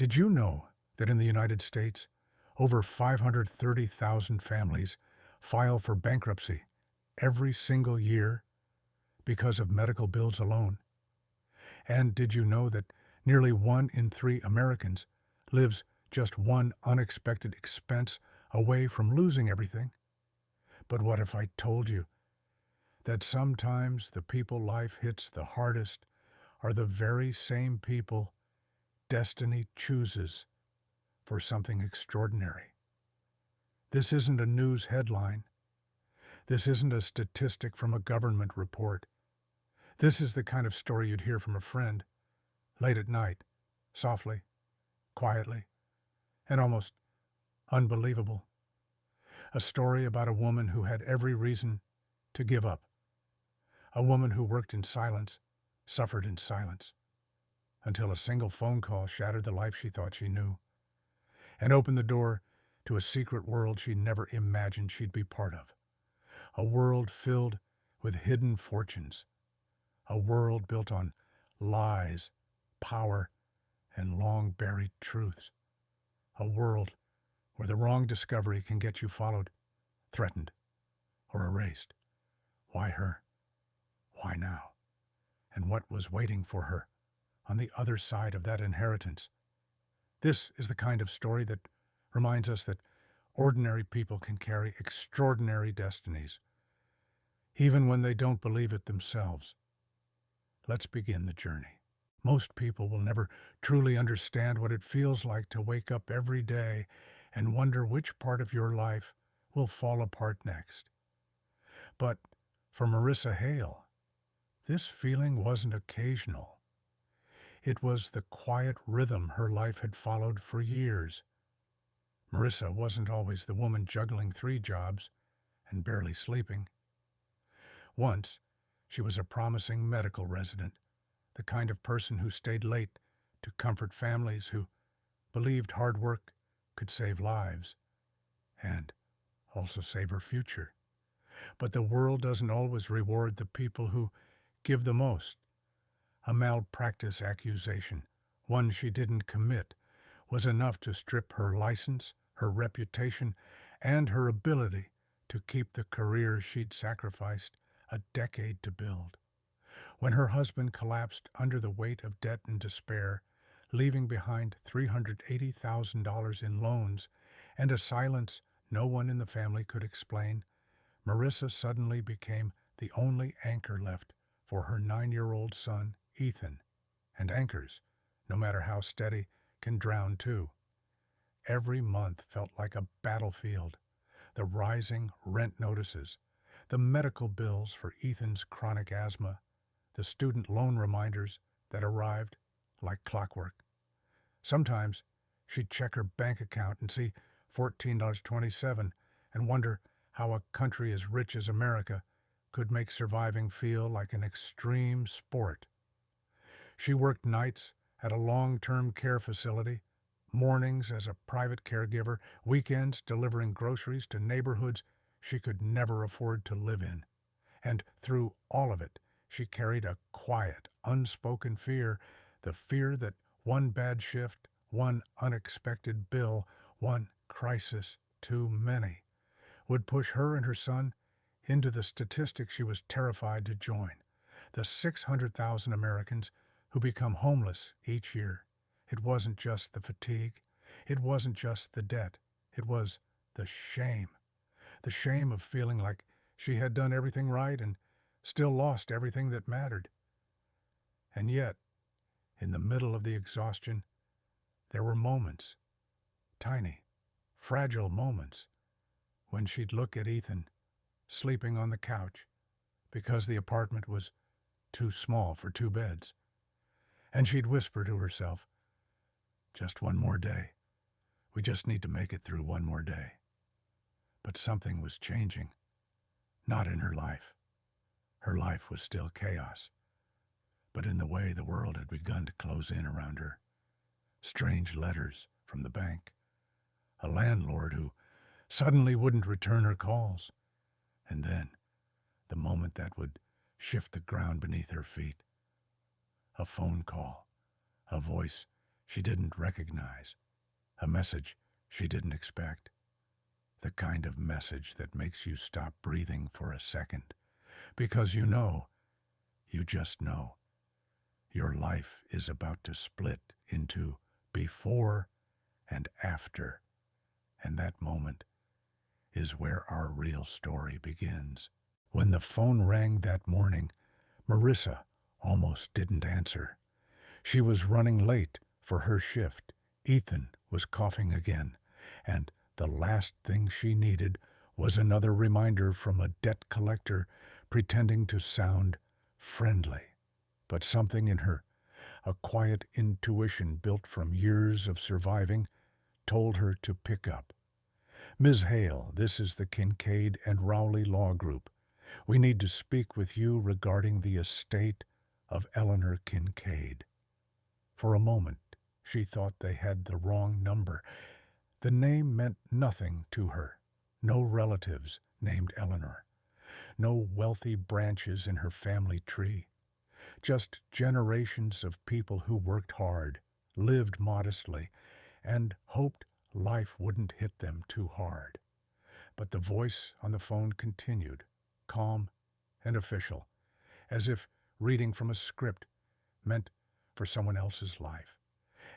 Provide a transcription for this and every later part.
Did you know that in the United States, over 530,000 families file for bankruptcy every single year because of medical bills alone? And did you know that nearly 1 in 3 Americans lives just one unexpected expense away from losing everything? But what if I told you that sometimes the people life hits the hardest are the very same people destiny chooses for something extraordinary? This isn't a news headline. This isn't a statistic from a government report. This is the kind of story you'd hear from a friend, late at night, softly, quietly, and almost unbelievable. A story about a woman who had every reason to give up. A woman who worked in silence, suffered in silence, until a single phone call shattered the life she thought she knew, and opened the door to a secret world she never imagined she'd be part of. A world filled with hidden fortunes. A world built on lies, power, and long-buried truths. A world where the wrong discovery can get you followed, threatened, or erased. Why her? Why now? And what was waiting for her on the other side of that inheritance? This is the kind of story that reminds us that ordinary people can carry extraordinary destinies, even when they don't believe it themselves. Let's begin the journey. Most people will never truly understand what it feels like to wake up every day and wonder which part of your life will fall apart next. But for Marissa Hale, this feeling wasn't occasional. It was the quiet rhythm her life had followed for years. Marissa wasn't always the woman juggling 3 jobs and barely sleeping. Once, she was a promising medical resident, the kind of person who stayed late to comfort families, who believed hard work could save lives and also save her future. But the world doesn't always reward the people who give the most. A malpractice accusation, one she didn't commit, was enough to strip her license, her reputation, and her ability to keep the career she'd sacrificed a decade to build. When her husband collapsed under the weight of debt and despair, leaving behind $380,000 in loans and a silence no one in the family could explain, Marissa suddenly became the only anchor left for her 9-year-old son, Ethan. And anchors, no matter how steady, can drown too. Every month felt like a battlefield. The rising rent notices, the medical bills for Ethan's chronic asthma, the student loan reminders that arrived like clockwork. Sometimes she'd check her bank account and see $14.27 and wonder how a country as rich as America could make surviving feel like an extreme sport. She worked nights at a long-term care facility, mornings as a private caregiver, weekends delivering groceries to neighborhoods she could never afford to live in. And through all of it, she carried a quiet, unspoken fear, the fear that one bad shift, one unexpected bill, one crisis too many, would push her and her son into the statistic she was terrified to join, the 600,000 Americans who become homeless each year. It wasn't just the fatigue. It wasn't just the debt. It was the shame of feeling like she had done everything right and still lost everything that mattered. And yet, in the middle of the exhaustion, there were moments, tiny, fragile moments, when she'd look at Ethan sleeping on the couch because the apartment was too small for 2 beds. And she'd whisper to herself, "Just one more day. We just need to make it through one more day." But something was changing. Not in her life. Her life was still chaos, but in the way the world had begun to close in around her. Strange letters from the bank. A landlord who suddenly wouldn't return her calls. And then, the moment that would shift the ground beneath her feet. A phone call. A voice she didn't recognize, a message she didn't expect, the kind of message that makes you stop breathing for a second, because you just know, your life is about to split into before and after, and that moment is where our real story begins. When the phone rang that morning, Marissa almost didn't answer. She was running late for her shift. Ethan was coughing again, and the last thing she needed was another reminder from a debt collector pretending to sound friendly. But something in her, a quiet intuition built from years of surviving, told her to pick up. "Ms. Hale, this is the Kincaid and Rowley Law Group. We need to speak with you regarding the estate of Eleanor Kincaid." For a moment, she thought they had the wrong number. The name meant nothing to her. No relatives named Eleanor. No wealthy branches in her family tree. Just generations of people who worked hard, lived modestly, and hoped life wouldn't hit them too hard. But the voice on the phone continued, calm and official, as if reading from a script meant for someone else's life.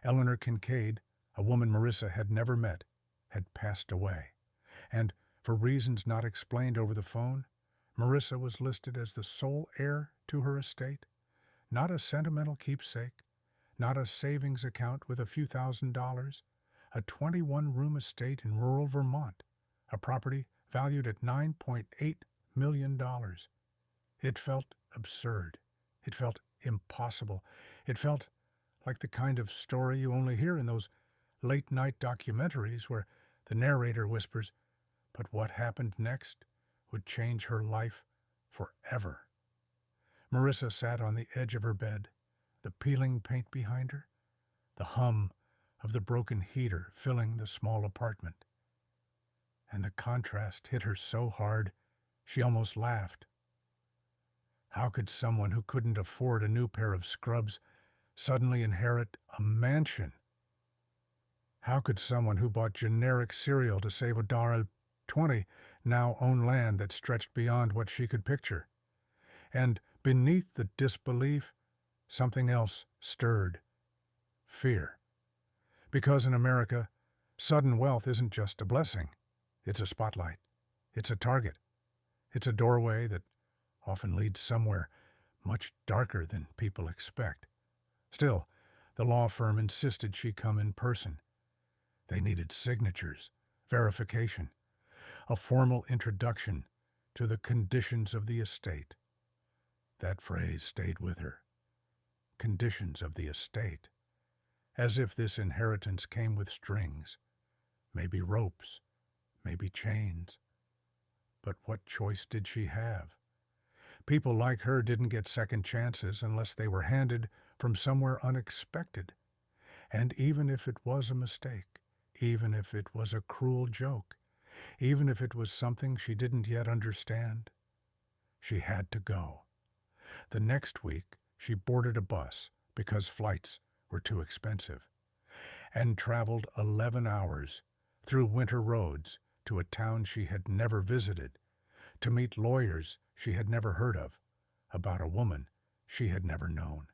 Eleanor Kincaid, a woman Marissa had never met, had passed away. And for reasons not explained over the phone, Marissa was listed as the sole heir to her estate. Not a sentimental keepsake, not a savings account with a few $1,000s, a 21-room estate in rural Vermont, a property valued at $9.8 million. It felt absurd. It felt impossible. It felt like the kind of story you only hear in those late-night documentaries where the narrator whispers, "But what happened next would change her life forever." Marissa sat on the edge of her bed, the peeling paint behind her, the hum of the broken heater filling the small apartment. And the contrast hit her so hard, she almost laughed. How could someone who couldn't afford a new pair of scrubs suddenly inherit a mansion? How could someone who bought generic cereal to save $1.20 now own land that stretched beyond what she could picture? And beneath the disbelief, something else stirred. Fear. Because in America, sudden wealth isn't just a blessing. It's a spotlight. It's a target. It's a doorway that often leads somewhere much darker than people expect. Still, the law firm insisted she come in person. They needed signatures, verification, a formal introduction to the conditions of the estate. That phrase stayed with her. Conditions of the estate. As if this inheritance came with strings, maybe ropes, maybe chains. But what choice did she have? People like her didn't get second chances unless they were handed from somewhere unexpected. And even if it was a mistake, even if it was a cruel joke, even if it was something she didn't yet understand, she had to go. The next week, she boarded a bus because flights were too expensive, and traveled 11 hours through winter roads to a town she had never visited, to meet lawyers she had never heard of, about a woman she had never known.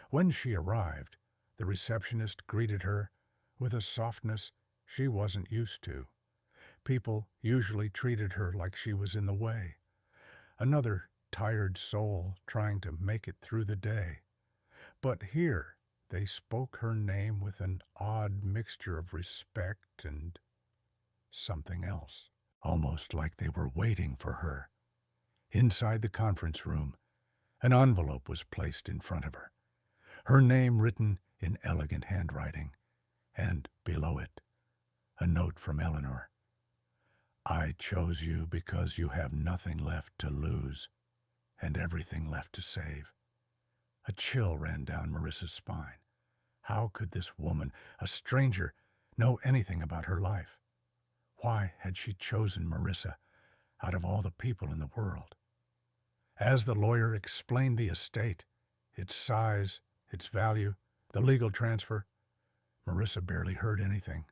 When she arrived, the receptionist greeted her with a softness she wasn't used to. People usually treated her like she was in the way, another tired soul trying to make it through the day. But here they spoke her name with an odd mixture of respect and something else, almost like they were waiting for her. Inside the conference room, an envelope was placed in front of her, her name written in elegant handwriting, and below it, a note from Eleanor. "I chose you because you have nothing left to lose and everything left to save." A chill ran down Marissa's spine. How could this woman, a stranger, know anything about her life? Why had she chosen Marissa out of all the people in the world? As the lawyer explained the estate, its size, its value, the legal transfer, Marissa barely heard anything.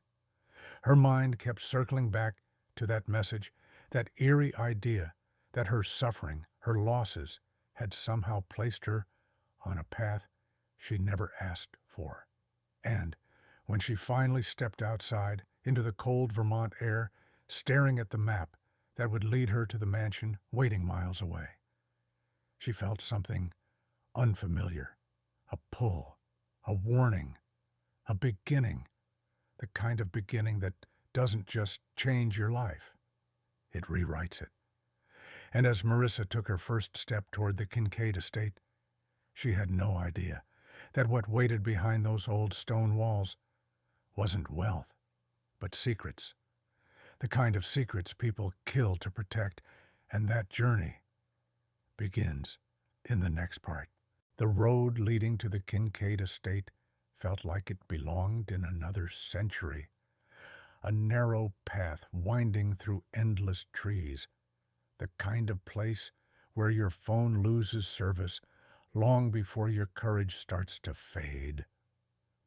Her mind kept circling back to that message, that eerie idea that her suffering, her losses, had somehow placed her on a path she never asked for. And when she finally stepped outside into the cold Vermont air, staring at the map that would lead her to the mansion waiting miles away, she felt something unfamiliar, a pull, a warning, a beginning, the kind of beginning that doesn't just change your life, it rewrites it. And as Marissa took her first step toward the Kincaid estate, she had no idea that what waited behind those old stone walls wasn't wealth, but secrets, the kind of secrets people kill to protect, and that journey begins in the next part. The road leading to the Kincaid estate felt like it belonged in another century, a narrow path winding through endless trees, the kind of place where your phone loses service long before your courage starts to fade.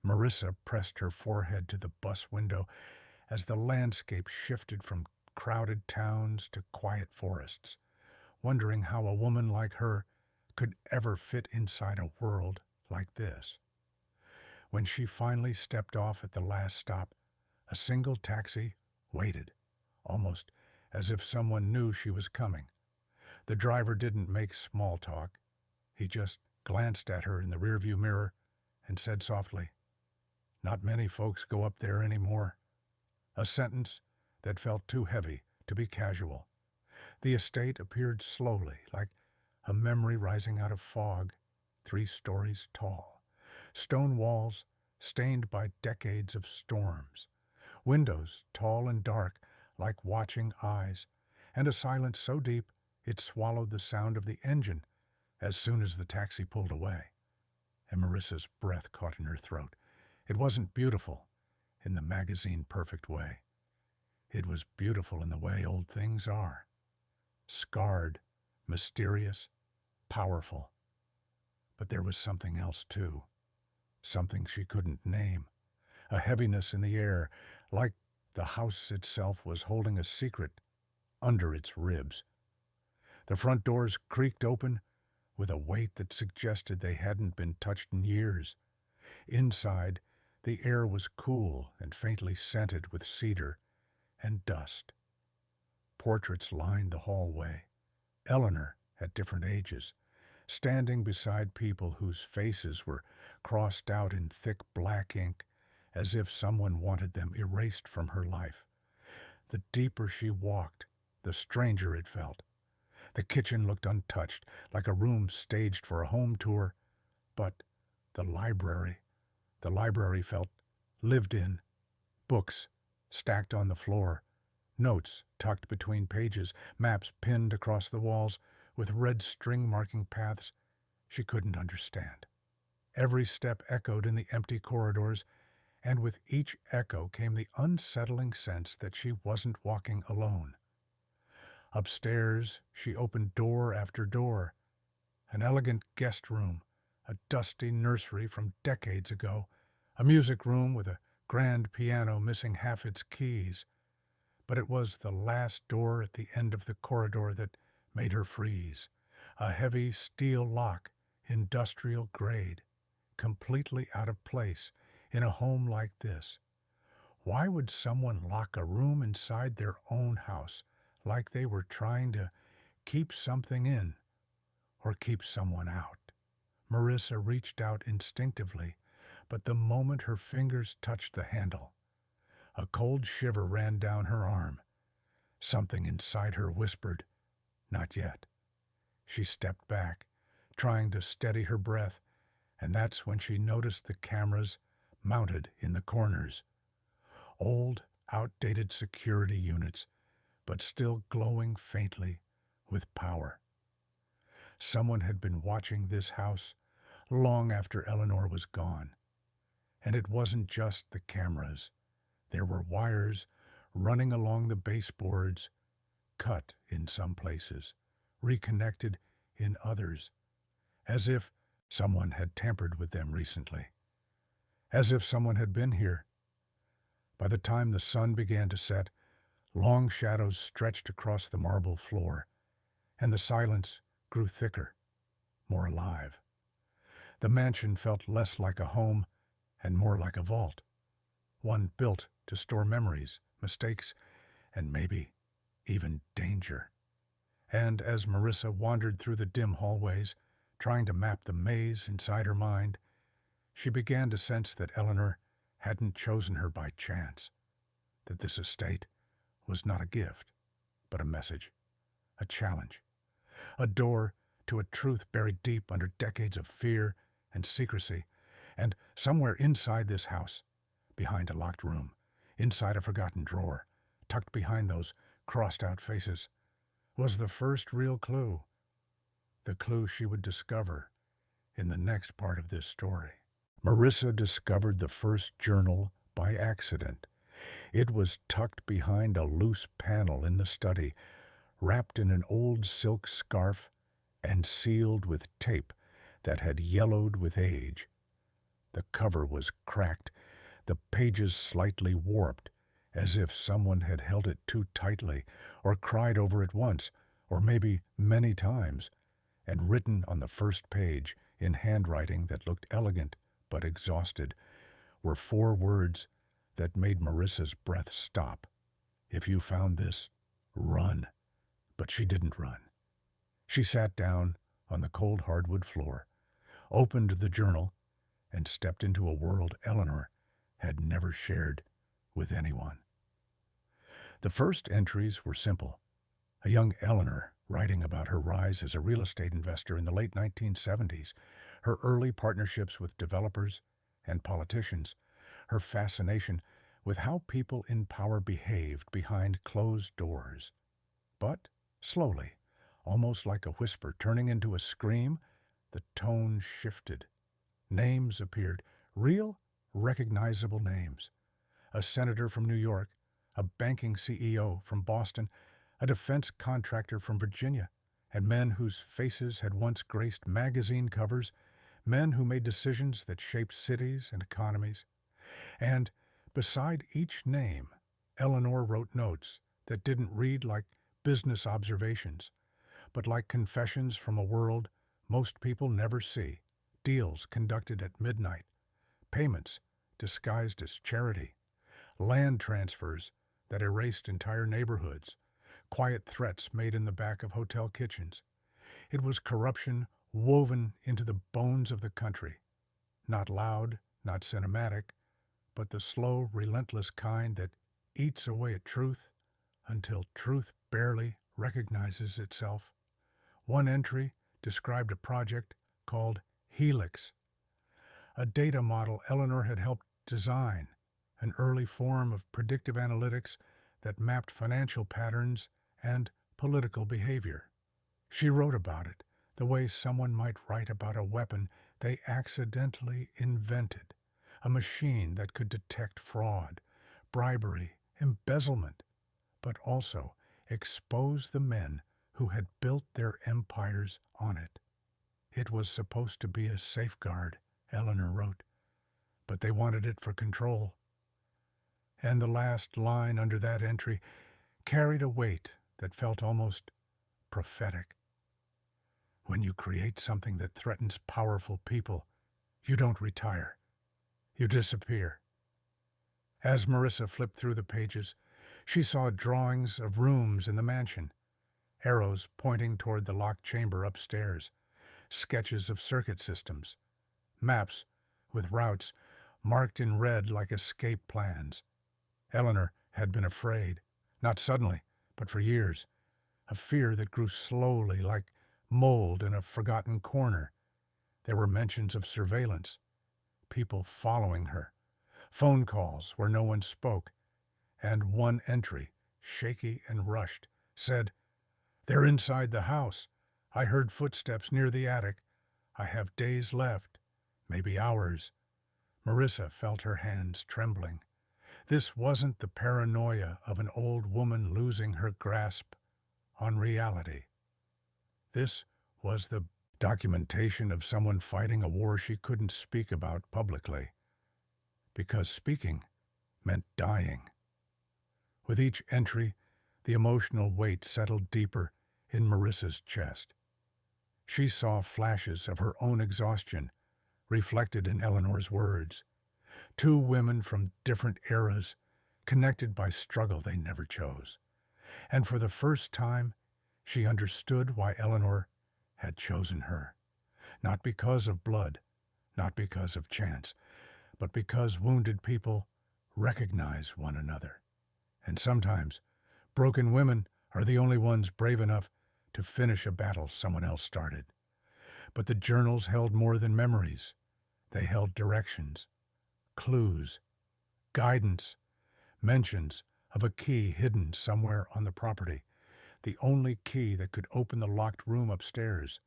Marissa pressed her forehead to the bus window as the landscape shifted from crowded towns to quiet forests, wondering how a woman like her could ever fit inside a world like this. When she finally stepped off at the last stop, a single taxi waited, almost as if someone knew she was coming. The driver didn't make small talk. He just glanced at her in the rearview mirror and said softly, "Not many folks go up there anymore." A sentence that felt too heavy to be casual. The estate appeared slowly, like a memory rising out of fog, 3 stories tall. Stone walls stained by decades of storms. Windows tall and dark like watching eyes, and a silence so deep it swallowed the sound of the engine as soon as the taxi pulled away. And Marissa's breath caught in her throat. It wasn't beautiful in the magazine perfect way. It was beautiful in the way old things are. Scarred, mysterious, powerful. But there was something else too. Something she couldn't name. A heaviness in the air, like the house itself was holding a secret under its ribs. The front doors creaked open with a weight that suggested they hadn't been touched in years. Inside, the air was cool and faintly scented with cedar and dust. Portraits lined the hallway. Eleanor at different ages, standing beside people whose faces were crossed out in thick black ink, as if someone wanted them erased from her life. The deeper she walked, the stranger it felt. The kitchen looked untouched, like a room staged for a home tour, but the library felt lived in. Books stacked on the floor, notes tucked between pages, maps pinned across the walls with red string marking paths she couldn't understand. Every step echoed in the empty corridors, and with each echo came the unsettling sense that she wasn't walking alone. Upstairs, she opened door after door. An elegant guest room, a dusty nursery from decades ago, a music room with a grand piano missing half its keys. But it was the last door at the end of the corridor that made her freeze. A heavy steel lock, industrial grade, completely out of place in a home like this. Why would someone lock a room inside their own house like they were trying to keep something in or keep someone out? Marissa reached out instinctively, but the moment her fingers touched the handle, a cold shiver ran down her arm. Something inside her whispered, "Not yet." She stepped back, trying to steady her breath, and that's when she noticed the cameras mounted in the corners. Old, outdated security units, but still glowing faintly with power. Someone had been watching this house long after Eleanor was gone. And it wasn't just the cameras. There were wires running along the baseboards, cut in some places, reconnected in others, as if someone had tampered with them recently. as if someone had been here. By the time the sun began to set, long shadows stretched across the marble floor, and the silence grew thicker, more alive. The mansion felt less like a home and more like a vault, one built to store memories, mistakes, and maybe even danger. And as Marissa wandered through the dim hallways, trying to map the maze inside her mind, she began to sense that Eleanor hadn't chosen her by chance, that this estate was not a gift, but a message, a challenge, a door to a truth buried deep under decades of fear and secrecy. And somewhere inside this house, behind a locked room, inside a forgotten drawer, tucked behind those crossed-out faces, was the first real clue, the clue she would discover in the next part of this story. Marissa discovered the first journal by accident. It was tucked behind a loose panel in the study, wrapped in an old silk scarf and sealed with tape that had yellowed with age. The cover was cracked, the pages slightly warped, as if someone had held it too tightly, or cried over it once, or maybe many times, and written on the first page, in handwriting that looked elegant but exhausted, were 4 words that made Marissa's breath stop. If you found this, run. But she didn't run. She sat down on the cold hardwood floor, opened the journal, and stepped into a world Eleanor had never shared with anyone. The first entries were simple. A young Eleanor writing about her rise as a real estate investor in the late 1970s, her early partnerships with developers and politicians, her fascination with how people in power behaved behind closed doors. But slowly, almost like a whisper turning into a scream, the tone shifted. Names appeared, real, recognizable names. A senator from New York, a banking CEO from Boston, a defense contractor from Virginia, and men whose faces had once graced magazine covers, men who made decisions that shaped cities and economies. And beside each name, Eleanor wrote notes that didn't read like business observations, but like confessions from a world most people never see, deals conducted at midnight, payments disguised as charity, land transfers that erased entire neighborhoods, quiet threats made in the back of hotel kitchens. It was corruption woven into the bones of the country, not loud, not cinematic, but the slow, relentless kind that eats away at truth until truth barely recognizes itself. One entry described a project called Helix, a data model Eleanor had helped design, an early form of predictive analytics that mapped financial patterns and political behavior. She wrote about it the way someone might write about a weapon they accidentally invented, a machine that could detect fraud, bribery, embezzlement, but also expose the men who had built their empires on it. It was supposed to be a safeguard, Eleanor wrote, but they wanted it for control. And the last line under that entry carried a weight that felt almost prophetic. When you create something that threatens powerful people, you don't retire. You disappear. As Marissa flipped through the pages, she saw drawings of rooms in the mansion, arrows pointing toward the locked chamber upstairs, sketches of circuit systems, maps with routes marked in red like escape plans. Eleanor had been afraid, not suddenly, but for years, a fear that grew slowly like mold in a forgotten corner. There were mentions of surveillance, people following her, phone calls where no one spoke, and one entry, shaky and rushed, said, "They're inside the house. I heard footsteps near the attic. I have days left, maybe hours." Marissa felt her hands trembling. This wasn't the paranoia of an old woman losing her grasp on reality. This was the documentation of someone fighting a war she couldn't speak about publicly. because speaking meant dying. With each entry, the emotional weight settled deeper in Marissa's chest. She saw flashes of her own exhaustion reflected in Eleanor's words. Two women from different eras, connected by struggle they never chose. And for the first time, she understood why Eleanor had chosen her. Not because of blood, not because of chance, but because wounded people recognize one another. And sometimes, broken women are the only ones brave enough to finish a battle someone else started. But the journals held more than memories. They held directions, clues, guidance, mentions of a key hidden somewhere on the property, the only key that could open the locked room upstairs,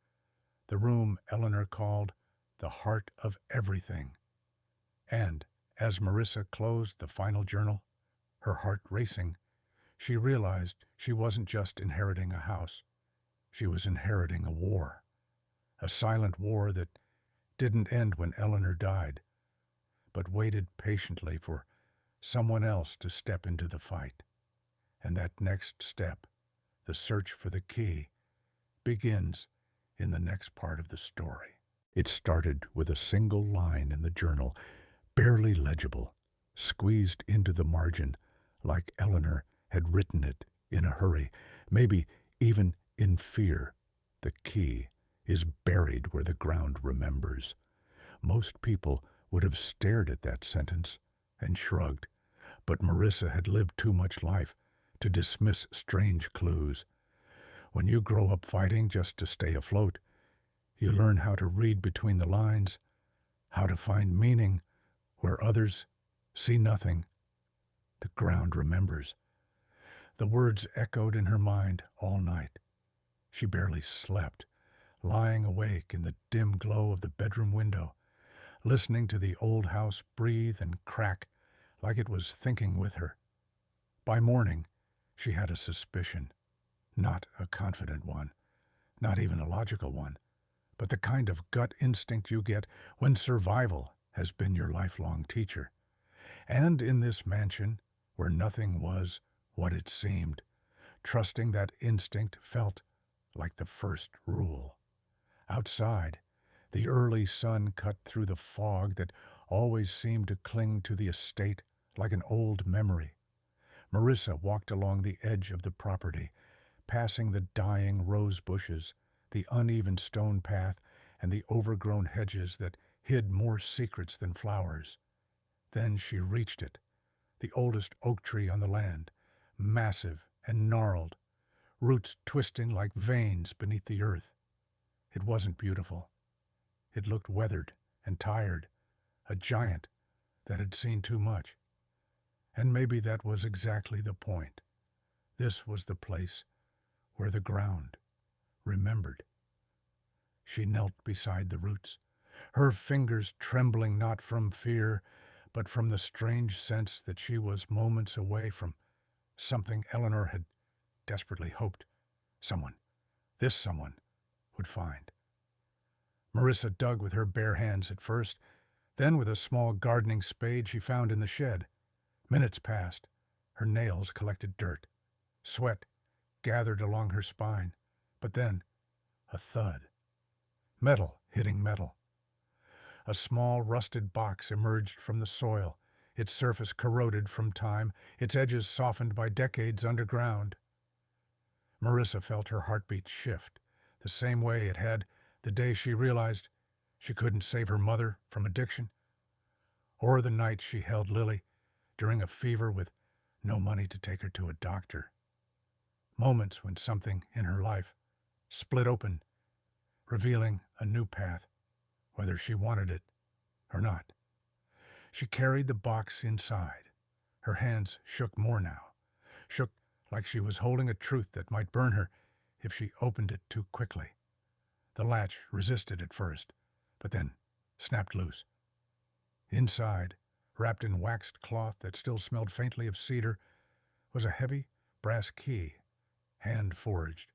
the room Eleanor called the heart of everything. And as Marissa closed the final journal, her heart racing, she realized she wasn't just inheriting a house. She was inheriting a war. A silent war that didn't end when Eleanor died, but waited patiently for someone else to step into the fight. And that next step, the search for the key, begins in the next part of the story. It started with a single line in the journal, barely legible, squeezed into the margin like Eleanor had written it in a hurry, maybe even in fear. The key is buried where the ground remembers. Most people would have stared at that sentence and shrugged, but Marissa had lived too much life to dismiss strange clues. When you grow up fighting just to stay afloat, you learn how to read between the lines, how to find meaning where others see nothing. The ground remembers. The words echoed in her mind all night. She barely slept, lying awake in the dim glow of the bedroom window, listening to the old house breathe and crack like it was thinking with her. By morning, she had a suspicion, not a confident one, not even a logical one, but the kind of gut instinct you get when survival has been your lifelong teacher. And in this mansion, where nothing was what it seemed, trusting that instinct felt like the first rule. Outside, the early sun cut through the fog that always seemed to cling to the estate like an old memory. Marissa walked along the edge of the property, passing the dying rose bushes, the uneven stone path, and the overgrown hedges that hid more secrets than flowers. Then she reached it, the oldest oak tree on the land, massive and gnarled, roots twisting like veins beneath the earth. It wasn't beautiful. It looked weathered and tired, a giant that had seen too much. And maybe that was exactly the point. This was the place where the ground remembered. She knelt beside the roots, her fingers trembling not from fear, but from the strange sense that she was moments away from something Eleanor had desperately hoped this someone, would find. Marissa dug with her bare hands at first, then with a small gardening spade she found in the shed. Minutes passed. Her nails collected dirt. Sweat gathered along her spine. But then, a thud. Metal hitting metal. A small rusted box emerged from the soil, its surface corroded from time, its edges softened by decades underground. Marissa felt her heartbeat shift, the same way it had the day she realized she couldn't save her mother from addiction, or the night she held Lily during a fever with no money to take her to a doctor. Moments when something in her life split open, revealing a new path, whether she wanted it or not. She carried the box inside. Her hands shook more now, shook like she was holding a truth that might burn her if she opened it too quickly. The latch resisted at first, but then snapped loose. Inside, wrapped in waxed cloth that still smelled faintly of cedar, was a heavy brass key, hand-forged,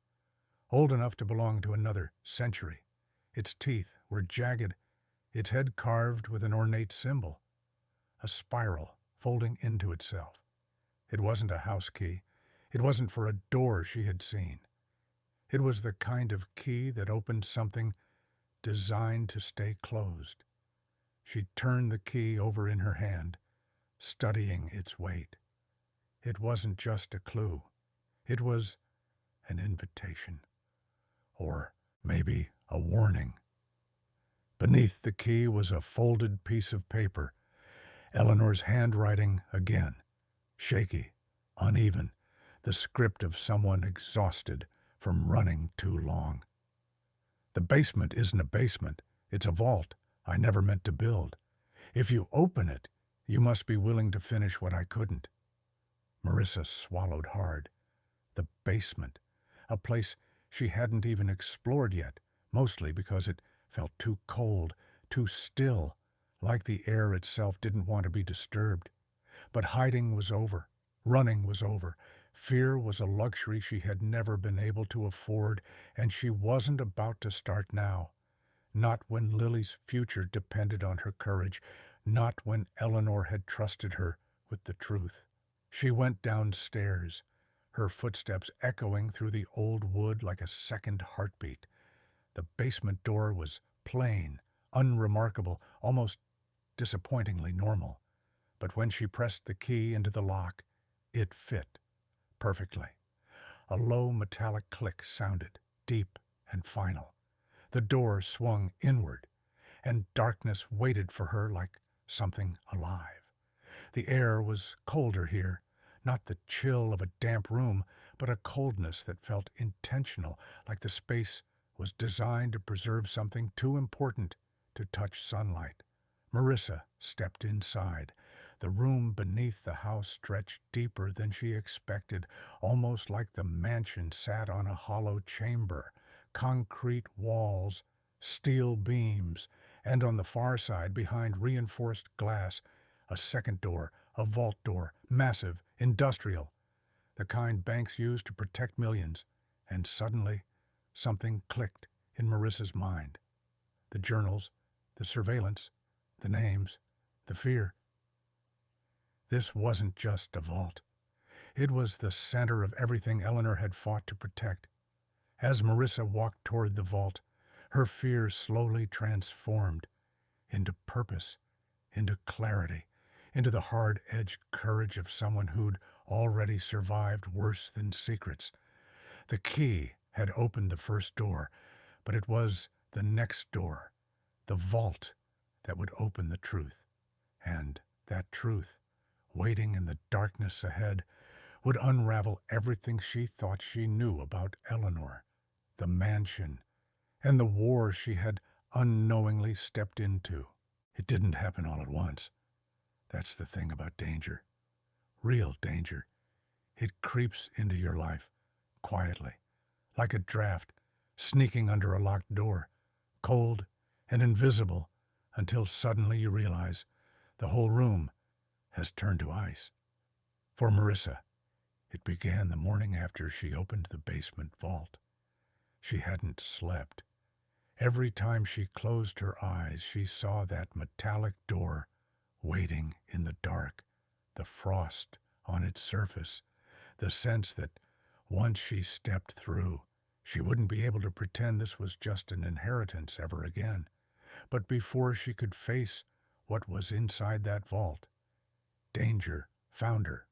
old enough to belong to another century. Its teeth were jagged, its head carved with an ornate symbol. a spiral folding into itself. It wasn't a house key. It wasn't for a door she had seen. It was the kind of key that opened something designed to stay closed. She turned the key over in her hand, studying its weight. It wasn't just a clue. It was an invitation. Or maybe a warning. Beneath the key was a folded piece of paper, Eleanor's handwriting again, shaky, uneven, the script of someone exhausted from running too long. The basement isn't a basement, it's a vault I never meant to build. If you open it, you must be willing to finish what I couldn't. Marissa swallowed hard. The basement, a place she hadn't even explored yet, mostly because it felt too cold, too still, like the air itself didn't want to be disturbed. But hiding was over. Running was over. Fear was a luxury she had never been able to afford, and she wasn't about to start now. Not when Lily's future depended on her courage, not when Eleanor had trusted her with the truth. She went downstairs, her footsteps echoing through the old wood like a second heartbeat. The basement door was plain, unremarkable, almost disappointingly normal. But when she pressed the key into the lock, it fit perfectly. A low metallic click sounded, deep and final. The door swung inward, and darkness waited for her like something alive. The air was colder here, not the chill of a damp room, but a coldness that felt intentional, like the space was designed to preserve something too important to touch sunlight. Marissa stepped inside. The room beneath the house stretched deeper than she expected, almost like the mansion sat on a hollow chamber. Concrete walls, steel beams, and on the far side, behind reinforced glass, a second door, a vault door, massive, industrial, the kind banks use to protect millions. And suddenly, something clicked in Marissa's mind. The journals, the surveillance, the names, the fear. This wasn't just a vault. It was the center of everything Eleanor had fought to protect. As Marissa walked toward the vault, her fear slowly transformed into purpose, into clarity, into the hard-edged courage of someone who'd already survived worse than secrets. The key had opened the first door, but it was the next door, the vault, that would open the truth. And that truth, waiting in the darkness ahead, would unravel everything she thought she knew about Eleanor, the mansion, and the war she had unknowingly stepped into. It didn't happen all at once. That's the thing about danger. Real danger. It creeps into your life, quietly, like a draft, sneaking under a locked door, cold and invisible, until suddenly you realize the whole room has turned to ice. For Marissa, it began the morning after she opened the basement vault. She hadn't slept. Every time she closed her eyes, she saw that metallic door waiting in the dark, the frost on its surface, the sense that once she stepped through, she wouldn't be able to pretend this was just an inheritance ever again. But before she could face what was inside that vault, danger found her.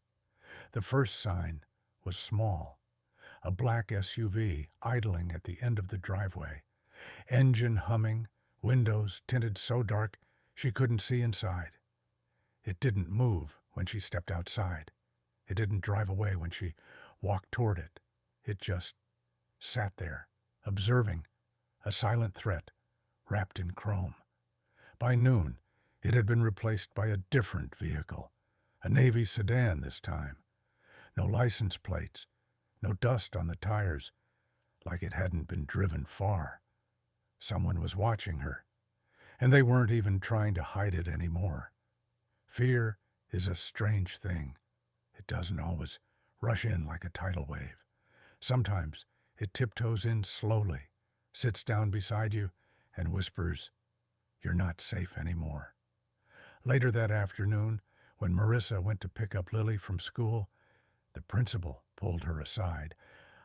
The first sign was small, a black SUV idling at the end of the driveway, engine humming, windows tinted so dark she couldn't see inside. It didn't move when she stepped outside. It didn't drive away when she walked toward it. It just sat there, observing, a silent threat, wrapped in chrome. By noon, it had been replaced by a different vehicle, a Navy sedan this time. No license plates, no dust on the tires, like it hadn't been driven far. Someone was watching her, and they weren't even trying to hide it anymore. Fear is a strange thing. It doesn't always rush in like a tidal wave. Sometimes it tiptoes in slowly, sits down beside you, and whispers, "You're not safe anymore." Later that afternoon, when Marissa went to pick up Lily from school, the principal pulled her aside.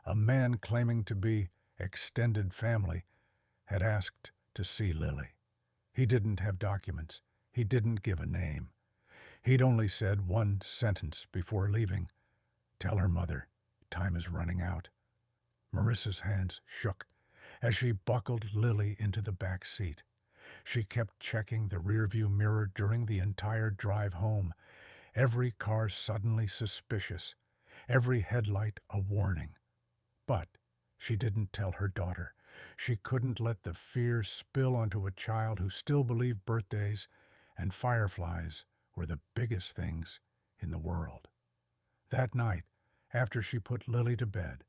A man claiming to be extended family had asked to see Lily. He didn't have documents. He didn't give a name. He'd only said one sentence before leaving. "Tell her mother, time is running out." Marissa's hands shook as she buckled Lily into the back seat. She kept checking the rearview mirror during the entire drive home, every car suddenly suspicious, every headlight a warning. But she didn't tell her daughter. She couldn't let the fear spill onto a child who still believed birthdays and fireflies were the biggest things in the world. That night, after she put Lily to bed,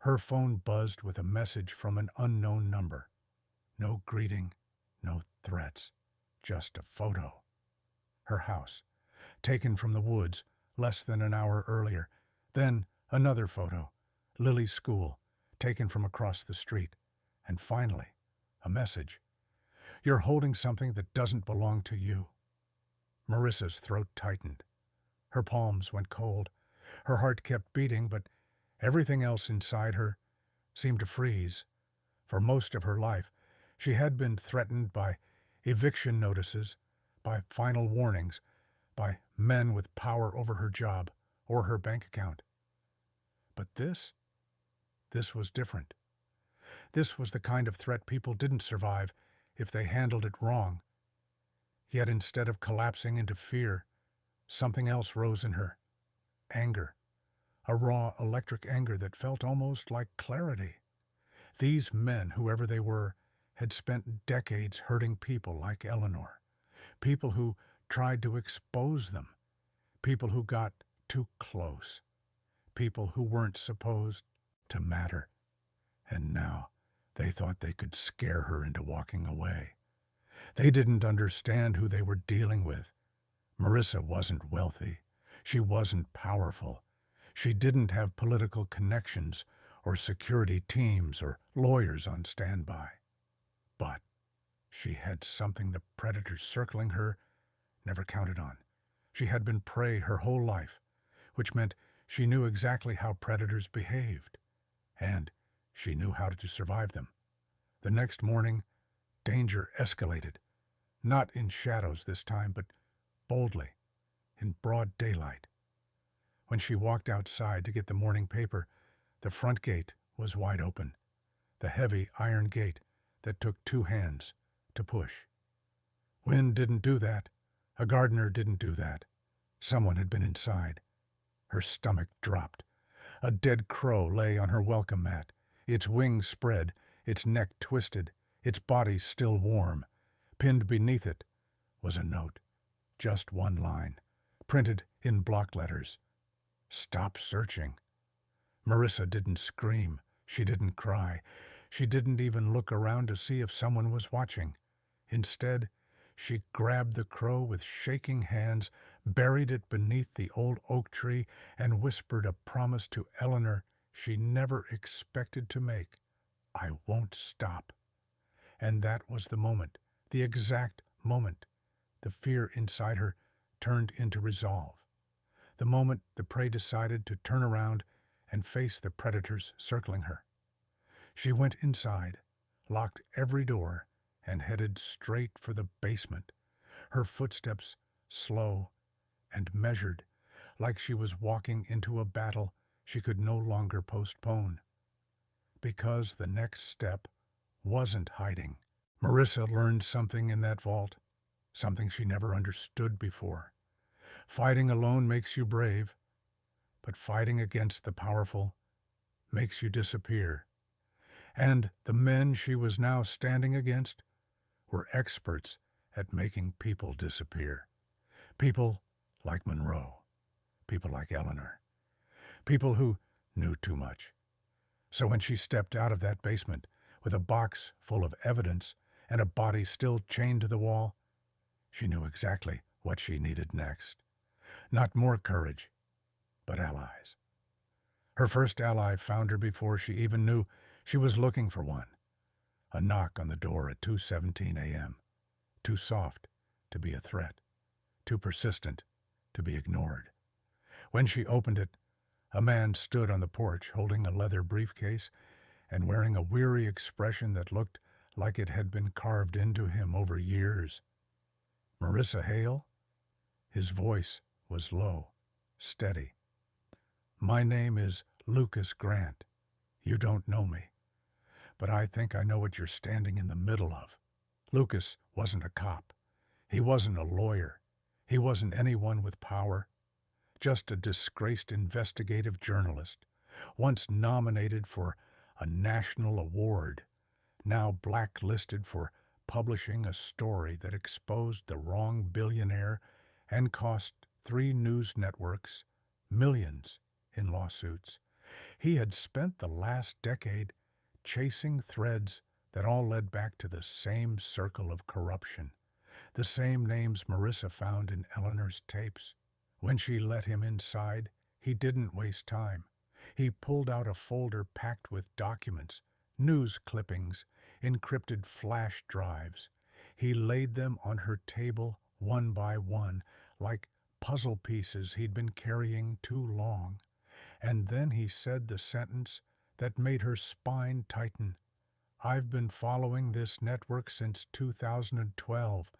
her phone buzzed with a message from an unknown number. No greeting, no threats, just a photo. Her house, taken from the woods less than an hour earlier. Then another photo, Lily's school, taken from across the street. And finally, a message. "You're holding something that doesn't belong to you." Marissa's throat tightened. Her palms went cold. Her heart kept beating, but everything else inside her seemed to freeze. For most of her life, she had been threatened by eviction notices, by final warnings, by men with power over her job or her bank account. But this was different. This was the kind of threat people didn't survive if they handled it wrong. Yet instead of collapsing into fear, something else rose in her. Anger. A raw electric anger that felt almost like clarity. These men, whoever they were, had spent decades hurting people like Eleanor. People who tried to expose them. People who got too close. People who weren't supposed to matter. And now they thought they could scare her into walking away. They didn't understand who they were dealing with. Marissa wasn't wealthy. She wasn't powerful. She didn't have political connections or security teams or lawyers on standby. But she had something the predators circling her never counted on. She had been prey her whole life, which meant she knew exactly how predators behaved. And she knew how to survive them. The next morning, danger escalated. Not in shadows this time, but boldly, in broad daylight. When she walked outside to get the morning paper, the front gate was wide open. The heavy iron gate that took 2 hands to push. Wind didn't do that. A gardener didn't do that. Someone had been inside. Her stomach dropped. A dead crow lay on her welcome mat, its wings spread, its neck twisted, its body still warm. Pinned beneath it was a note, just one line, printed in block letters. "Stop searching." Marissa didn't scream. She didn't cry. She didn't even look around to see if someone was watching. Instead, she grabbed the crow with shaking hands, buried it beneath the old oak tree, and whispered a promise to Eleanor she never expected to make. "I won't stop." And that was the moment, the exact moment, the fear inside her turned into resolve. The moment the prey decided to turn around and face the predators circling her. She went inside, locked every door, and headed straight for the basement, her footsteps slow and measured, like she was walking into a battle she could no longer postpone. Because the next step wasn't hiding. Marissa learned something in that vault, something she never understood before. Fighting alone makes you brave, but fighting against the powerful makes you disappear. And the men she was now standing against were experts at making people disappear. People like Monroe, people like Eleanor, people who knew too much. So when she stepped out of that basement with a box full of evidence and a body still chained to the wall, she knew exactly what she needed next. Not more courage, but allies. Her first ally found her before she even knew she was looking for one. A knock on the door at 2:17 a.m., too soft to be a threat. too persistent to be ignored. When she opened it, a man stood on the porch holding a leather briefcase and wearing a weary expression that looked like it had been carved into him over years. "Marissa Hale?" His voice was low, steady. "My name is Lucas Grant. You don't know me, but I think I know what you're standing in the middle of." Lucas wasn't a cop. He wasn't a lawyer. He wasn't anyone with power. Just a disgraced investigative journalist, once nominated for a national award, now blacklisted for publishing a story that exposed the wrong billionaire and cost 3 news networks millions in lawsuits. He had spent the last decade chasing threads that all led back to the same circle of corruption, the same names Marissa found in Eleanor's tapes. When she let him inside, he didn't waste time. He pulled out a folder packed with documents, news clippings, encrypted flash drives. He laid them on her table one by one, like puzzle pieces he'd been carrying too long. And then he said the sentence that made her spine tighten. "I've been following this network since 2012.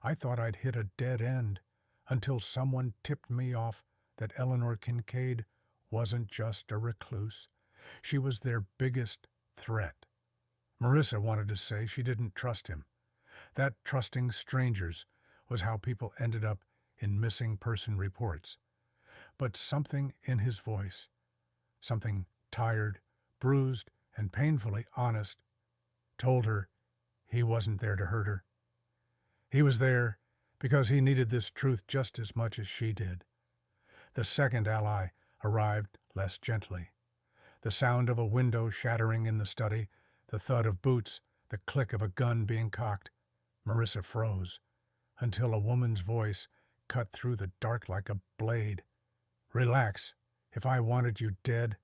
I thought I'd hit a dead end until someone tipped me off that Eleanor Kincaid wasn't just a recluse. She was their biggest threat." Marissa wanted to say she didn't trust him. That trusting strangers was how people ended up in missing person reports. But something in his voice, something tired, bruised, and painfully honest, told her he wasn't there to hurt her. He was there because he needed this truth just as much as she did. The second ally arrived less gently. The sound of a window shattering in the study, the thud of boots, the click of a gun being cocked. Marissa froze until a woman's voice cut through the dark like a blade. "Relax. If I wanted you dead,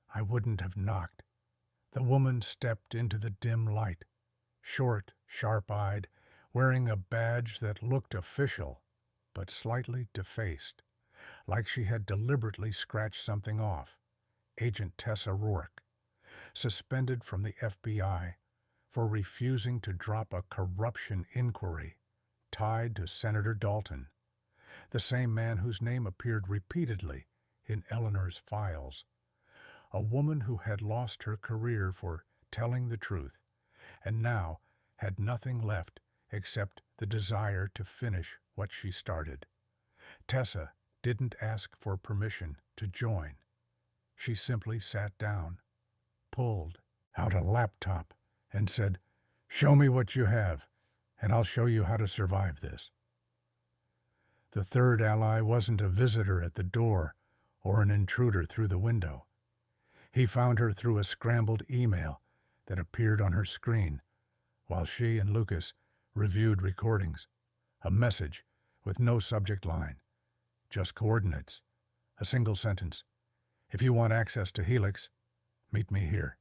I wouldn't have knocked." The woman stepped into the dim light, short, sharp-eyed, wearing a badge that looked official, but slightly defaced, like she had deliberately scratched something off. Agent Tessa Rourke, suspended from the FBI for refusing to drop a corruption inquiry tied to Senator Dalton, the same man whose name appeared repeatedly in Eleanor's files. A woman who had lost her career for telling the truth, and now had nothing left except the desire to finish what she started. Tessa didn't ask for permission to join. She simply sat down, pulled out a laptop, and said, "Show me what you have, and I'll show you how to survive this." The third ally wasn't a visitor at the door or an intruder through the window. He found her through a scrambled email that appeared on her screen while she and Lucas reviewed recordings. A message with no subject line, just coordinates, a single sentence. "If you want access to Helix, meet me here."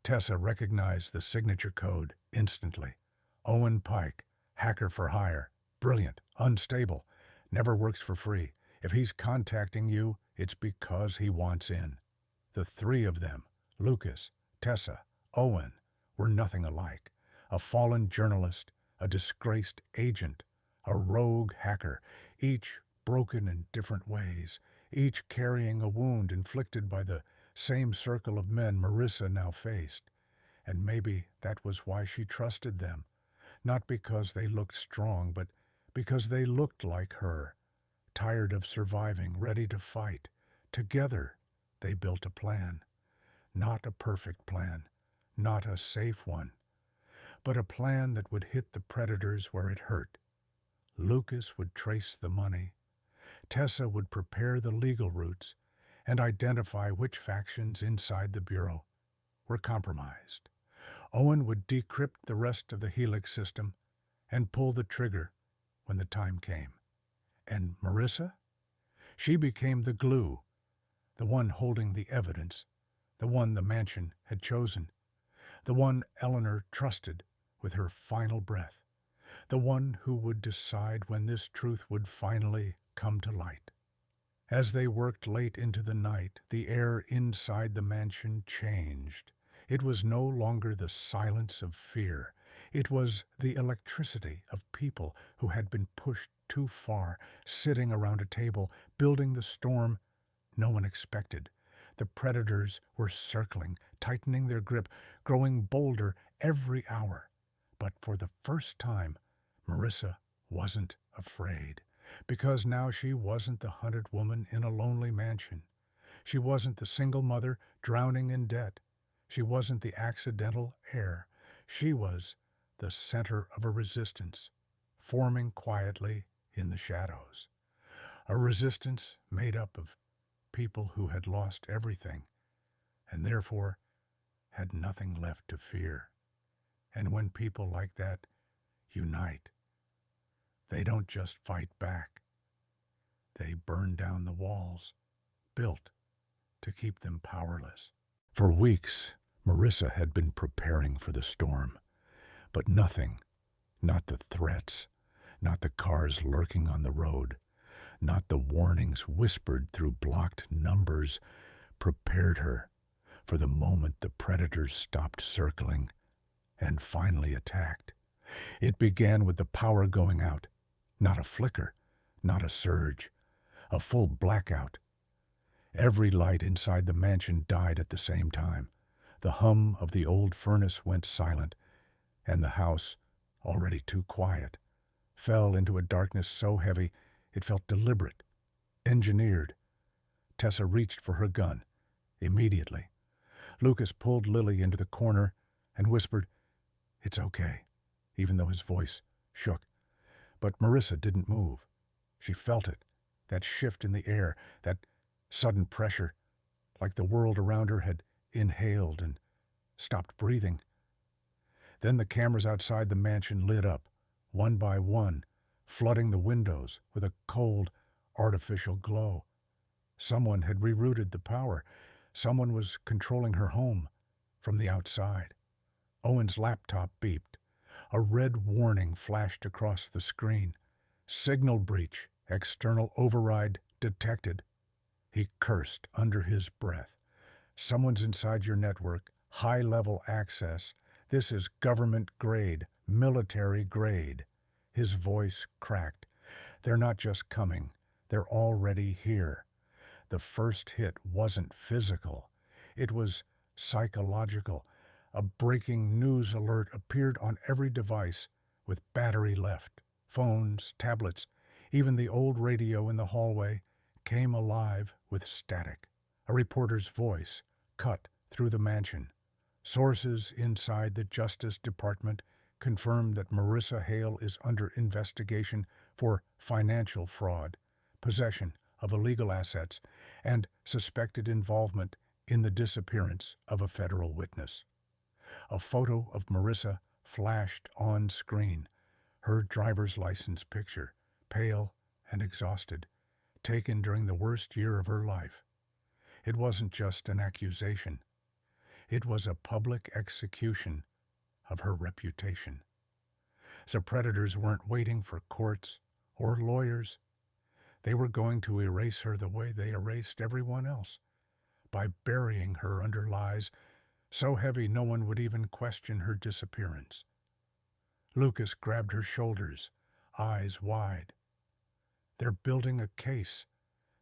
Tessa recognized the signature code instantly. Owen Pike, hacker for hire, brilliant, unstable, never works for free. If he's contacting you, it's because he wants in. The three of them, Lucas, Tessa, Owen, were nothing alike. A fallen journalist, a disgraced agent, a rogue hacker, each broken in different ways, each carrying a wound inflicted by the same circle of men Marissa now faced. And maybe that was why she trusted them, not because they looked strong, but because they looked like her, tired of surviving, ready to fight. Together, they built a plan. Not a perfect plan, not a safe one, but a plan that would hit the predators where it hurt. Lucas would trace the money. Tessa would prepare the legal routes and identify which factions inside the Bureau were compromised. Owen would decrypt the rest of the Helix system and pull the trigger when the time came. And Marissa? She became the glue, the one holding the evidence, the one the mansion had chosen, the one Eleanor trusted with her final breath. the one who would decide when this truth would finally come to light. As they worked late into the night, the air inside the mansion changed. It was no longer the silence of fear. It was the electricity of people who had been pushed too far, sitting around a table, building the storm no one expected. The predators were circling, tightening their grip, growing bolder every hour. But for the first time, Marissa wasn't afraid, because now she wasn't the hunted woman in a lonely mansion. She wasn't the single mother drowning in debt. She wasn't the accidental heir. She was the center of a resistance, forming quietly in the shadows. A resistance made up of people who had lost everything and therefore had nothing left to fear. And when people like that unite, they don't just fight back. They burn down the walls built to keep them powerless. For weeks, Marissa had been preparing for the storm, but nothing, not the threats, not the cars lurking on the road, not the warnings whispered through blocked numbers, prepared her for the moment the predators stopped circling and finally attacked. It began with the power going out, not a flicker, not a surge, a full blackout. Every light inside the mansion died at the same time. The hum of the old furnace went silent, and the house, already too quiet, fell into a darkness so heavy it felt deliberate, engineered. Tessa reached for her gun, immediately. Lucas pulled Lily into the corner and whispered, "It's okay," even though his voice shook. But Marissa didn't move. She felt it, that shift in the air, that sudden pressure, like the world around her had inhaled and stopped breathing. Then the cameras outside the mansion lit up, one by one, flooding the windows with a cold, artificial glow. Someone had rerouted the power. Someone was controlling her home from the outside. Owen's laptop beeped. A red warning flashed across the screen. Signal breach, external override detected. He cursed under his breath. Someone's inside your network, high-level access. This is government grade, military grade. His voice cracked. They're not just coming, they're already here. The first hit wasn't physical. It was psychological. A breaking news alert appeared on every device with battery left. Phones, tablets, even the old radio in the hallway came alive with static. A reporter's voice cut through the mansion. Sources inside the Justice Department confirmed that Marissa Hale is under investigation for financial fraud, possession of illegal assets, and suspected involvement in the disappearance of a federal witness. A photo of Marissa flashed on screen, her driver's license picture, pale and exhausted, taken during the worst year of her life. It wasn't just an accusation. It was a public execution of her reputation. The predators weren't waiting for courts or lawyers. They were going to erase her the way they erased everyone else, by burying her under lies so heavy no one would even question her disappearance. Lucas grabbed her shoulders, eyes wide. They're building a case.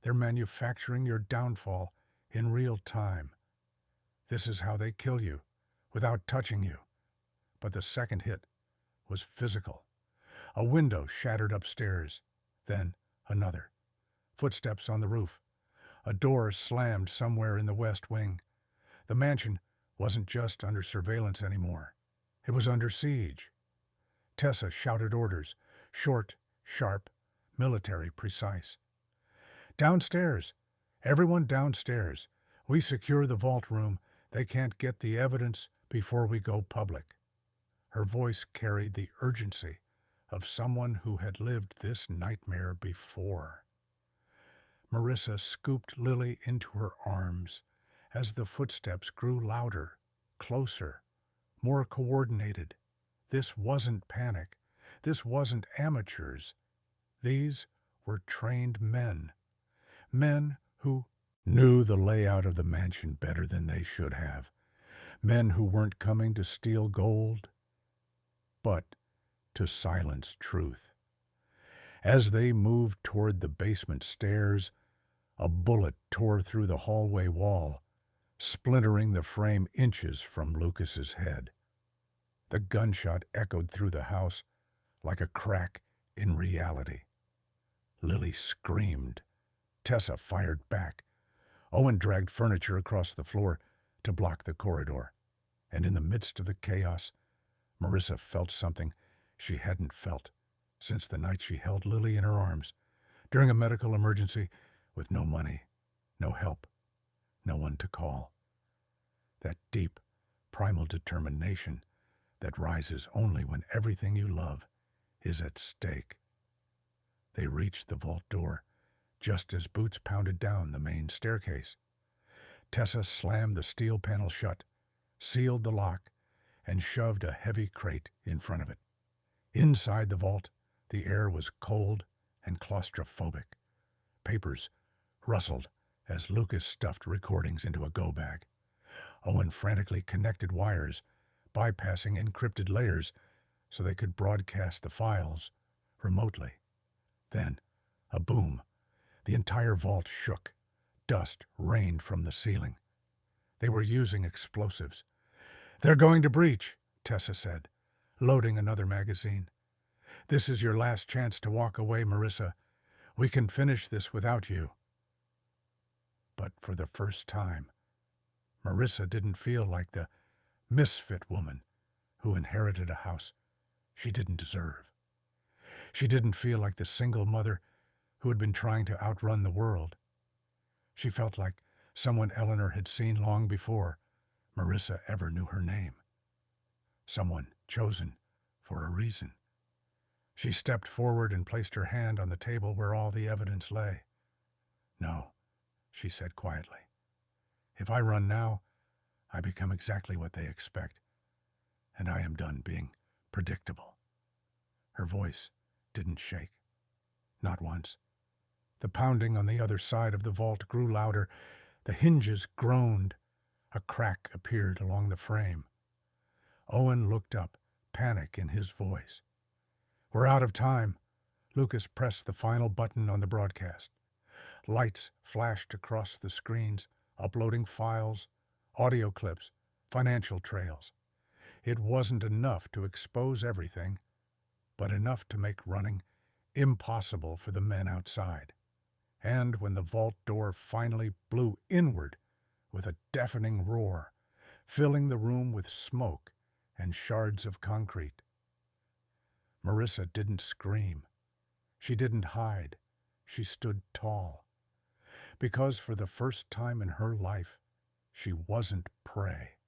They're manufacturing your downfall in real time. This is how they kill you, without touching you. But the second hit was physical. A window shattered upstairs, then another. Footsteps on the roof. A door slammed somewhere in the west wing. The mansion wasn't just under surveillance anymore. It was under siege. Tessa shouted orders, short, sharp, military precise. "Downstairs! Everyone downstairs! We secure the vault room. They can't get the evidence before we go public." Her voice carried the urgency of someone who had lived this nightmare before. Marissa scooped Lily into her arms as the footsteps grew louder, closer, more coordinated. This wasn't panic. This wasn't amateurs. These were trained men. Men who knew the layout of the mansion better than they should have. Men who weren't coming to steal gold, but to silence truth. As they moved toward the basement stairs, a bullet tore through the hallway wall, splintering the frame inches from Lucas's head. The gunshot echoed through the house like a crack in reality. Lily screamed. Tessa fired back. Owen dragged furniture across the floor to block the corridor. And in the midst of the chaos, Marissa felt something she hadn't felt since the night she held Lily in her arms during a medical emergency with no money, no help, no one to call. That deep, primal determination that rises only when everything you love is at stake. They reached the vault door just as boots pounded down the main staircase. Tessa slammed the steel panel shut, sealed the lock, and shoved a heavy crate in front of it. Inside the vault, the air was cold and claustrophobic. Papers rustled as Lucas stuffed recordings into a go bag. Owen frantically connected wires, bypassing encrypted layers so they could broadcast the files remotely. Then, a boom. The entire vault shook. Dust rained from the ceiling. They were using explosives. "They're going to breach," Tessa said, loading another magazine. "This is your last chance to walk away, Marissa. We can finish this without you." But for the first time, Marissa didn't feel like the misfit woman who inherited a house she didn't deserve. She didn't feel like the single mother who had been trying to outrun the world. She felt like someone Eleanor had seen long before Marissa ever knew her name. Someone chosen for a reason. She stepped forward and placed her hand on the table where all the evidence lay. "No," she said quietly. "If I run now, I become exactly what they expect, and I am done being predictable." Her voice didn't shake. Not once. The pounding on the other side of the vault grew louder. The hinges groaned. A crack appeared along the frame. Owen looked up, panic in his voice. "We're out of time." Lucas pressed the final button on the broadcast. Lights flashed across the screens, uploading files, audio clips, financial trails. It wasn't enough to expose everything, but enough to make running impossible for the men outside. And when the vault door finally blew inward with a deafening roar, filling the room with smoke and shards of concrete, Marissa didn't scream. She didn't hide. She stood tall. Because for the first time in her life, she wasn't prey.